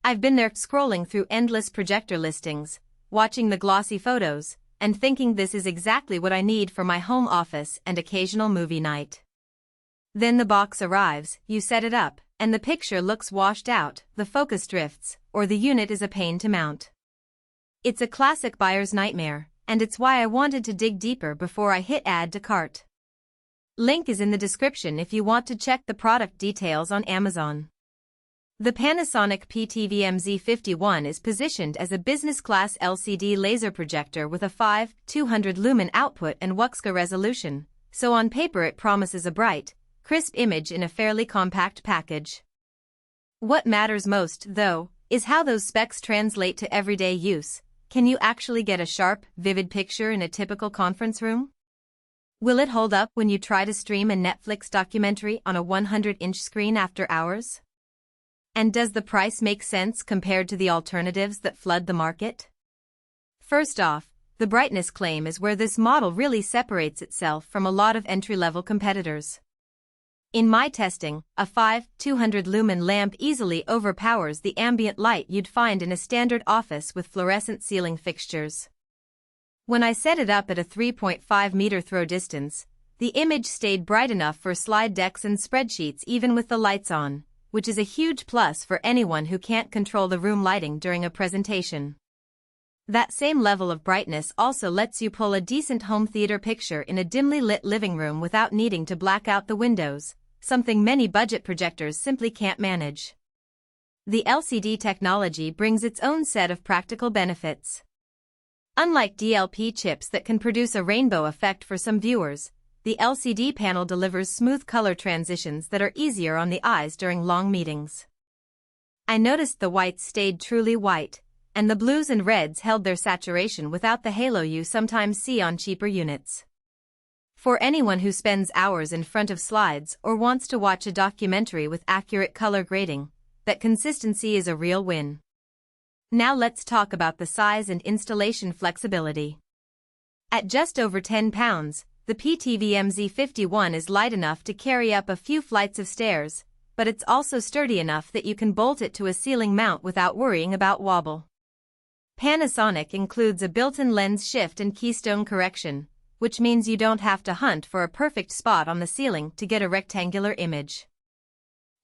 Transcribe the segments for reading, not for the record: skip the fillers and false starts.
I've been there scrolling through endless projector listings, watching the glossy photos, and thinking this is exactly what I need for my home office and occasional movie night. Then the box arrives, you set it up, and the picture looks washed out, the focus drifts, or the unit is a pain to mount. It's a classic buyer's nightmare, and it's why I wanted to dig deeper before I hit add to cart. Link is in the description if you want to check the product details on Amazon. The Panasonic VMZ51 is positioned as a business-class LCD laser projector with a 5,200 lumen output and WUXGA resolution, so on paper it promises a bright, crisp image in a fairly compact package. What matters most, though, is how those specs translate to everyday use. Can you actually get a sharp, vivid picture in a typical conference room? Will it hold up when you try to stream a Netflix documentary on a 100-inch screen after hours? And does the price make sense compared to the alternatives that flood the market? First off, the brightness claim is where this model really separates itself from a lot of entry-level competitors. In my testing, a 5,200 lumen lamp easily overpowers the ambient light you'd find in a standard office with fluorescent ceiling fixtures. When I set it up at a 3.5 meter throw distance, the image stayed bright enough for slide decks and spreadsheets even with the lights on, which is a huge plus for anyone who can't control the room lighting during a presentation. That same level of brightness also lets you pull a decent home theater picture in a dimly lit living room without needing to black out the windows, something many budget projectors simply can't manage. The LCD technology brings its own set of practical benefits. Unlike DLP chips that can produce a rainbow effect for some viewers, the LCD panel delivers smooth color transitions that are easier on the eyes during long meetings. I noticed the whites stayed truly white, and the blues and reds held their saturation without the halo you sometimes see on cheaper units. For anyone who spends hours in front of slides or wants to watch a documentary with accurate color grading, that consistency is a real win. Now let's talk about the size and installation flexibility. At just over 10 pounds, the VMZ51 is light enough to carry up a few flights of stairs, but it's also sturdy enough that you can bolt it to a ceiling mount without worrying about wobble. Panasonic includes a built-in lens shift and keystone correction, which means you don't have to hunt for a perfect spot on the ceiling to get a rectangular image.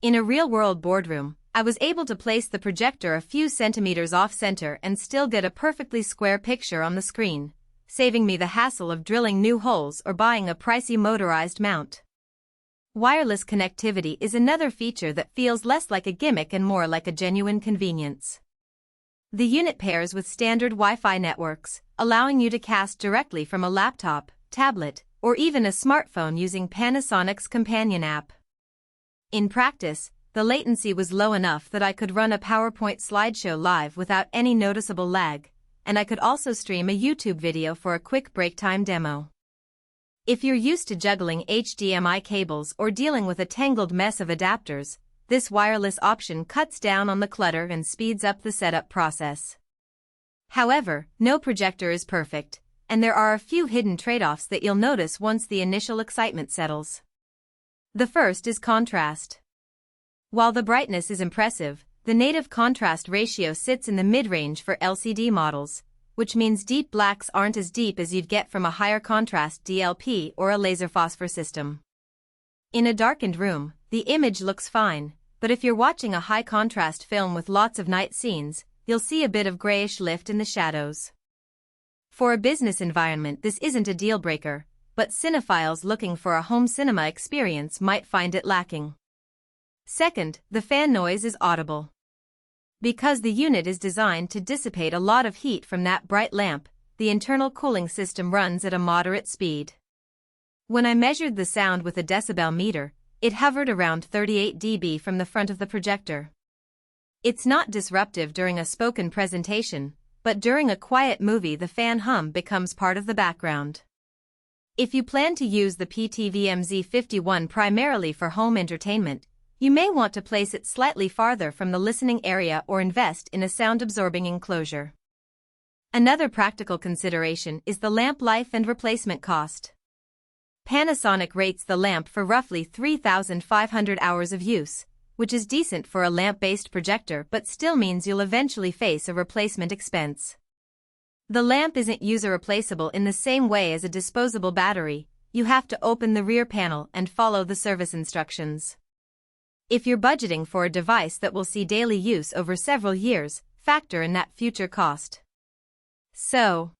In a real-world boardroom, I was able to place the projector a few centimeters off-center and still get a perfectly square picture on the screen, saving me the hassle of drilling new holes or buying a pricey motorized mount. Wireless connectivity is another feature that feels less like a gimmick and more like a genuine convenience. The unit pairs with standard Wi-Fi networks, allowing you to cast directly from a laptop, tablet, or even a smartphone using Panasonic's companion app. In practice, the latency was low enough that I could run a PowerPoint slideshow live without any noticeable lag, and I could also stream a YouTube video for a quick break time demo. If you're used to juggling HDMI cables or dealing with a tangled mess of adapters, this wireless option cuts down on the clutter and speeds up the setup process. However, no projector is perfect, and there are a few hidden trade-offs that you'll notice once the initial excitement settles. The first is contrast. While the brightness is impressive, the native contrast ratio sits in the mid-range for LCD models, which means deep blacks aren't as deep as you'd get from a higher contrast DLP or a laser phosphor system. In a darkened room, the image looks fine, but if you're watching a high-contrast film with lots of night scenes, you'll see a bit of grayish lift in the shadows. For a business environment, this isn't a deal-breaker, but cinephiles looking for a home cinema experience might find it lacking. Second, the fan noise is audible. Because the unit is designed to dissipate a lot of heat from that bright lamp, the internal cooling system runs at a moderate speed. When I measured the sound with a decibel meter, it hovered around 38 dB from the front of the projector. It's not disruptive during a spoken presentation, but during a quiet movie the fan hum becomes part of the background. If you plan to use the VMZ51 primarily for home entertainment, you may want to place it slightly farther from the listening area or invest in a sound-absorbing enclosure. Another practical consideration is the lamp life and replacement cost. Panasonic rates the lamp for roughly 3,500 hours of use, which is decent for a lamp-based projector but still means you'll eventually face a replacement expense. The lamp isn't user-replaceable in the same way as a disposable battery. You have to open the rear panel and follow the service instructions. If you're budgeting for a device that will see daily use over several years, factor in that future cost. So,